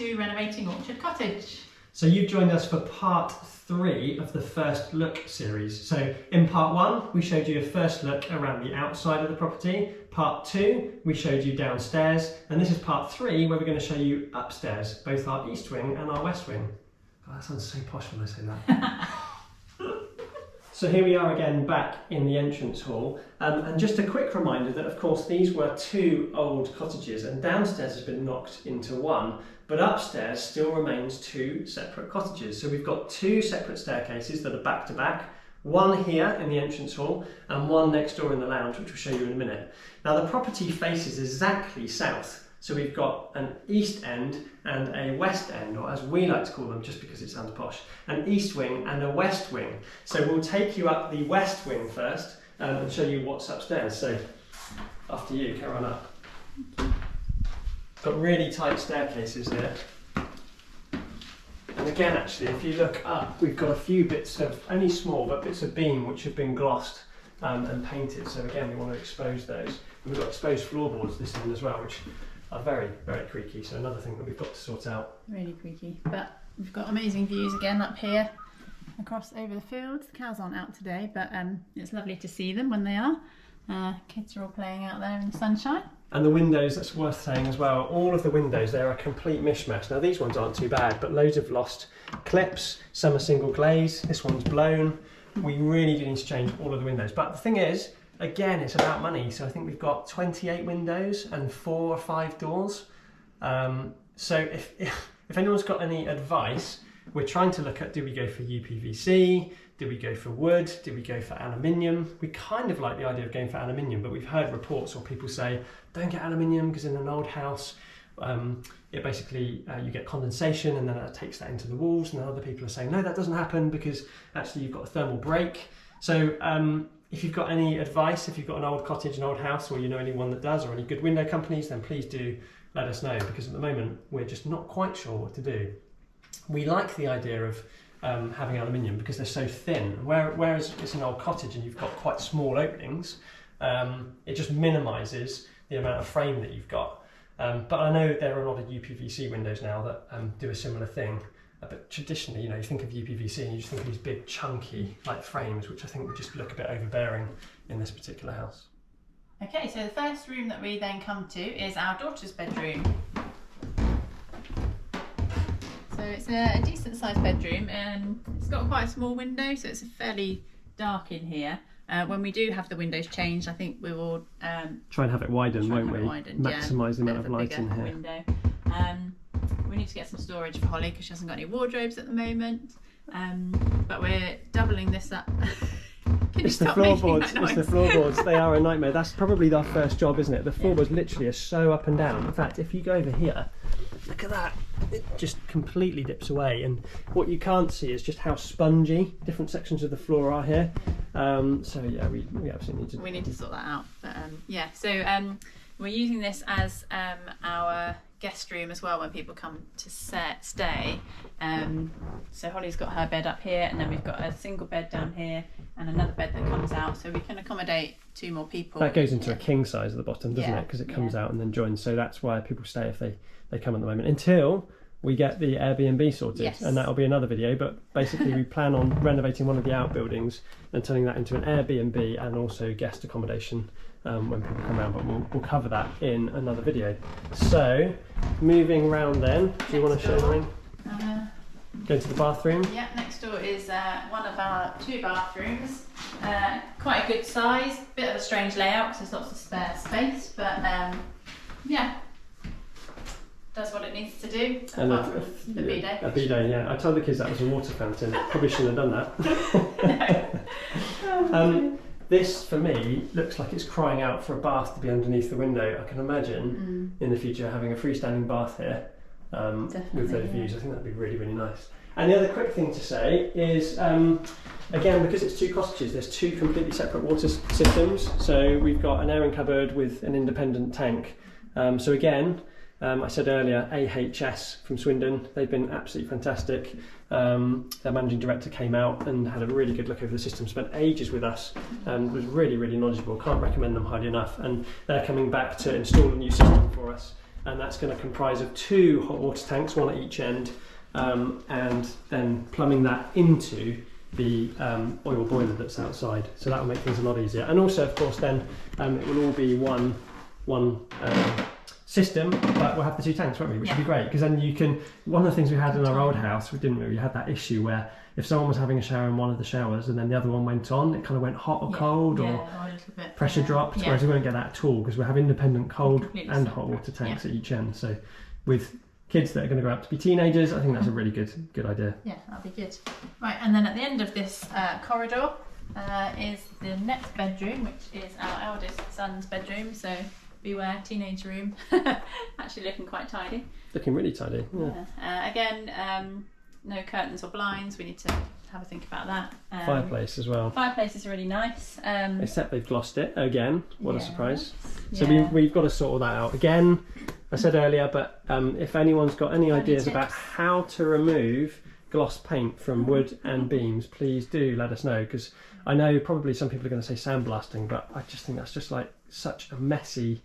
to Renovating Orchard Cottage. So you've joined us for part 3 of the First Look series. So in part 1, we showed you a first look around the outside of the property. Part 2, we showed you downstairs. And this is part 3, where we're going to show you upstairs, both our east wing and our west wing. God, that sounds so posh when I say that. So here we are again back in the entrance hall, and just a quick reminder that of course these were 2 old cottages and downstairs has been knocked into one, but upstairs still remains 2 separate cottages. So we've got 2 separate staircases that are back to back, one here in the entrance hall and one next door in the lounge, which we'll show you in a minute. Now the property faces exactly south. So we've got an east end and a west end, or as we like to call them, just because it sounds posh, an east wing and a west wing. So we'll take you up the west wing first and show you what's upstairs. So after you, carry on up. Got really tight staircases here. And again, actually, if you look up, we've got a few bits of, only small, but bits of beam which have been glossed and painted. So again, we want to expose those. And we've got exposed floorboards this end as well, which are very, very creaky, so another thing that we've got to sort out. Really creaky, but we've got amazing views again up here, across over the fields. The cows aren't out today, but it's lovely to see them when they are. Kids are all playing out there in the sunshine. And the windows, that's worth saying as well, all of the windows, they're a complete mishmash. Now these ones aren't too bad, but loads have lost clips, some are single glaze, this one's blown. We really do need to change all of the windows, but the thing is, again, it's about money. So I think we've got 28 windows and 4 or 5 doors. So if anyone's got any advice, we're trying to look at, do we go for UPVC? Do we go for wood? Do we go for aluminium? We kind of like the idea of going for aluminium, but we've heard reports or people say, don't get aluminium because in an old house, it basically, you get condensation and then that takes that into the walls. And then other people are saying, no, that doesn't happen because actually you've got a thermal break. So if you've got any advice, if you've got an old cottage, an old house, or you know anyone that does, or any good window companies, then please do let us know, because at the moment we're just not quite sure what to do. We like the idea of having aluminium because they're so thin, whereas it's an old cottage and you've got quite small openings, it just minimises the amount of frame that you've got. But I know there are a lot of UPVC windows now that do a similar thing. But traditionally, you know, you think of UPVC and you just think of these big chunky like frames, which I think would just look a bit overbearing in this particular house. Okay, so the first room that we then come to is our daughter's bedroom. So it's a decent sized bedroom and it's got quite a small window, so it's fairly dark in here. When we do have the windows changed, I think we will try and have it widened, won't we? Maximise the amount of light in here. Window. We need to get some storage for Holly because she hasn't got any wardrobes at the moment. But we're doubling this up. It's the floorboards. It's the floorboards. They are a nightmare. That's probably our first job, isn't it? The floorboards literally are so up and down. In fact, if you go over here, look at that. It just completely dips away. And what you can't see is just how spongy different sections of the floor are here. So yeah, we absolutely need to. We need to sort that out. But yeah, so we're using this as our guest room as well when people come to stay. So Holly's got her bed up here, and then we've got a single bed down here and another bed that comes out, so we can accommodate 2 more people. That goes into a king size at the bottom, doesn't it? Because it comes out and then joins. So that's why people stay if they come at the moment, until we get the Airbnb sorted. And that'll be another video. But basically we plan on renovating one of the outbuildings and turning that into an Airbnb and also guest accommodation when people come around, but we'll cover that in another video. So moving round then, do you want to show mine? Go to the bathroom. Yeah, next door is one of our 2 bathrooms. Quite a good size, bit of a strange layout because there's lots of spare space, but yeah, does what it needs to do. And the bidet. A bidet, yeah. I told the kids that was a water fountain. Probably shouldn't have done that. This, for me, looks like it's crying out for a bath to be underneath the window. I can imagine in the future having a freestanding bath here with those views. I think that'd be really, really nice. And the other quick thing to say is, again, because it's 2 cottages, there's 2 completely separate water systems. So we've got an airing cupboard with an independent tank. So again, I said earlier, AHS from Swindon, they've been absolutely fantastic. Their managing director came out and had a really good look over the system, spent ages with us and was really, really knowledgeable. Can't recommend them highly enough. And they're coming back to install a new system for us and that's going to comprise of 2 hot water tanks, one at each end, and then plumbing that into the oil boiler that's outside. So that will make things a lot easier. And also, of course, then it will all be one system, but we'll have the 2 tanks, won't we? Which would be great, because then you can. One of the things we had in our old house, we had that issue where if someone was having a shower in one of the showers and then the other one went on, it kind of went hot or cold, or a little bit, pressure dropped. Whereas we won't get that at all, because we have independent cold and hot water tanks at each end. So with kids that are going to grow up to be teenagers, I think that's a really good idea. Yeah, that'll be good. Right, and then at the end of this corridor is the next bedroom, which is our eldest son's bedroom. So beware, teenage room. Actually looking quite tidy. Looking really tidy. Yeah. Again, no curtains or blinds. We need to have a think about that. Fireplace as well. Fireplace is really nice. Except they've glossed it again. What a surprise. So we've got to sort all that out again. I said earlier, but if anyone's got any ideas about how to remove gloss paint from wood and beams, please do let us know, because I know probably some people are going to say sandblasting, but I just think that's just like such a messy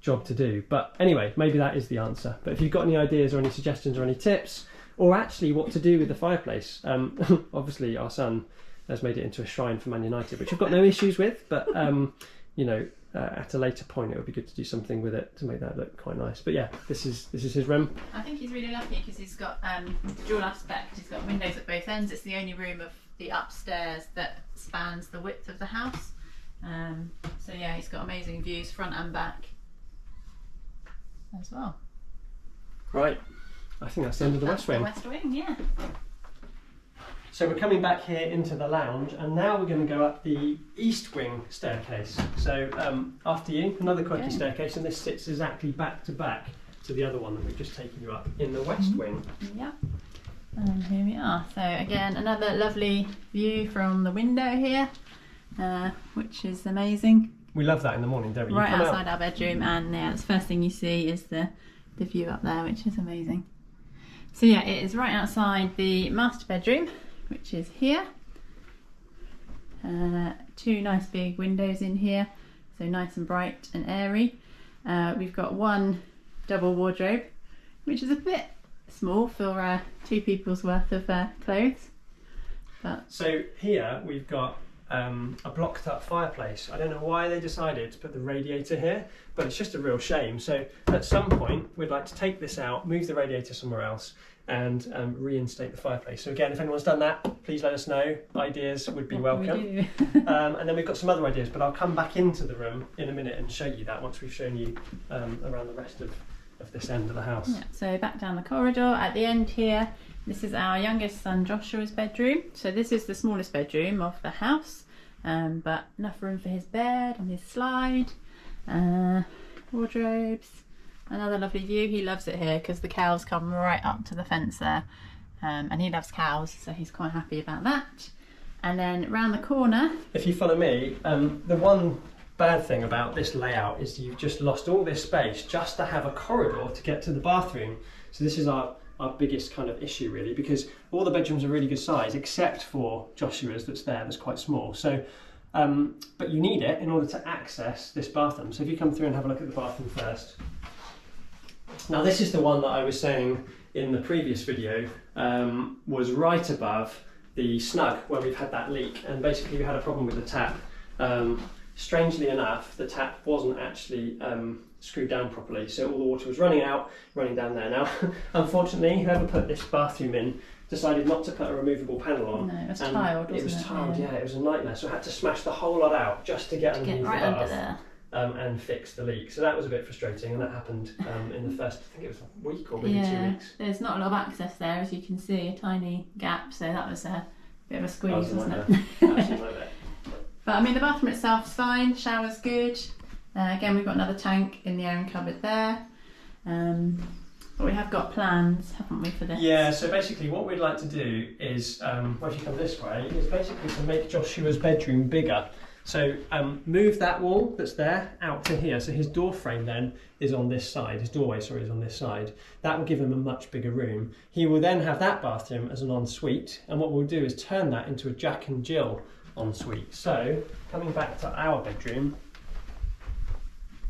job to do. But anyway, maybe that is the answer. But if you've got any ideas or any suggestions or any tips, or actually what to do with the fireplace, obviously our son has made it into a shrine for Man United, which I've got no issues with, but you know, at a later point it would be good to do something with it to make that look quite nice. But yeah, this is his room. I think he's really lucky because he's got dual aspect. He's got windows at both ends. It's the only room of the upstairs that spans the width of the house. So yeah, he's got amazing views front and back as well. Right, I think that's the end of the west wing. The west wing, yeah. So we're coming back here into the lounge, and now we're going to go up the east wing staircase. So after you, another quirky staircase, and this sits exactly back to back to the other one that we've just taken you up in the west wing. Yeah, and here we are. So again, another lovely view from the window here, which is amazing. We love that in the morning, don't we? Right outside our bedroom, and yeah, the first thing you see is the view up there, which is amazing. So yeah, it is right outside the master bedroom, which is here. 2 nice big windows in here, so nice and bright and airy. We've got 1 double wardrobe, which is a bit small for 2 people's worth of clothes. But so here we've got a blocked up fireplace. I don't know why they decided to put the radiator here, but it's just a real shame. So at some point we'd like to take this out, move the radiator somewhere else, and reinstate the fireplace. So again, if anyone's done that, please let us know. Ideas would be welcome. And then we've got some other ideas, but I'll come back into the room in a minute and show you that once we've shown you around the rest of this end of the house. Yeah, so back down the corridor at the end here, this is our youngest son Joshua's bedroom. So this is the smallest bedroom of the house, but enough room for his bed and his slide, wardrobes. Another lovely view. He loves it here because the cows come right up to the fence there, and he loves cows, so he's quite happy about that. And then round the corner, if you follow me, the one bad thing about this layout is you've just lost all this space just to have a corridor to get to the bathroom. So this is our biggest kind of issue really, because all the bedrooms are really good size except for Joshua's that's quite small. So but you need it in order to access this bathroom. So if you come through and have a look at the bathroom first. Now this is the one that I was saying in the previous video was right above the snug where we've had that leak, and basically we had a problem with the tap. Strangely enough, the tap wasn't actually screwed down properly, so all the water was running down there. Now unfortunately, whoever put this bathroom in decided not to put a removable panel on. No, it was tiled, wasn't it? It was tiled, yeah, it was a nightmare. So I had to smash the whole lot out just to get underneath right the bath. under there. And fix the leak. So that was a bit frustrating, and that happened in the first, I think it was a week or maybe 2 weeks. There's not a lot of access there, as you can see, a tiny gap, so that was a bit of a squeeze, wasn't it? Absolutely like that. But I mean, the bathroom itself's fine, shower's good. Again, we've got another tank in the airing cupboard there. But we have got plans, haven't we, for this? Yeah, so basically what we'd like to do is, well, if you come this way, is basically to make Joshua's bedroom bigger. So move that wall that's there out to here. So his door frame then is on this side. His doorway, sorry, is on this side. That will give him a much bigger room. He will then have that bathroom as an ensuite. And what we'll do is turn that into a Jack and Jill ensuite. So coming back to our bedroom,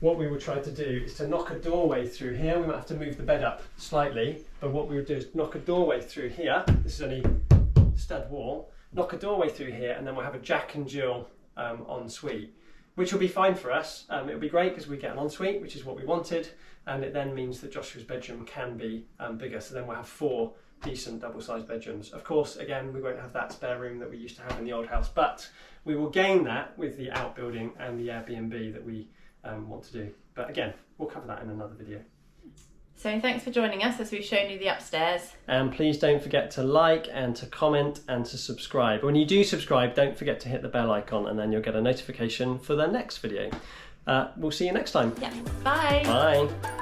what we would try to do is to knock a doorway through here. We might have to move the bed up slightly, but what we would do is knock a doorway through here. This is only stud wall. Knock a doorway through here, and then we'll have a Jack and Jill ensuite, which will be fine for us. It'll be great because we get an ensuite, which is what we wanted, and it then means that Joshua's bedroom can be bigger. So then we'll have 4 decent double-sized bedrooms. Of course, again, we won't have that spare room that we used to have in the old house, but we will gain that with the outbuilding and the Airbnb that we want to do. But again, we'll cover that in another video. So thanks for joining us as we've shown you the upstairs. And please don't forget to like and to comment and to subscribe. When you do subscribe, don't forget to hit the bell icon, and then you'll get a notification for the next video. We'll see you next time. Yeah. Bye. Bye.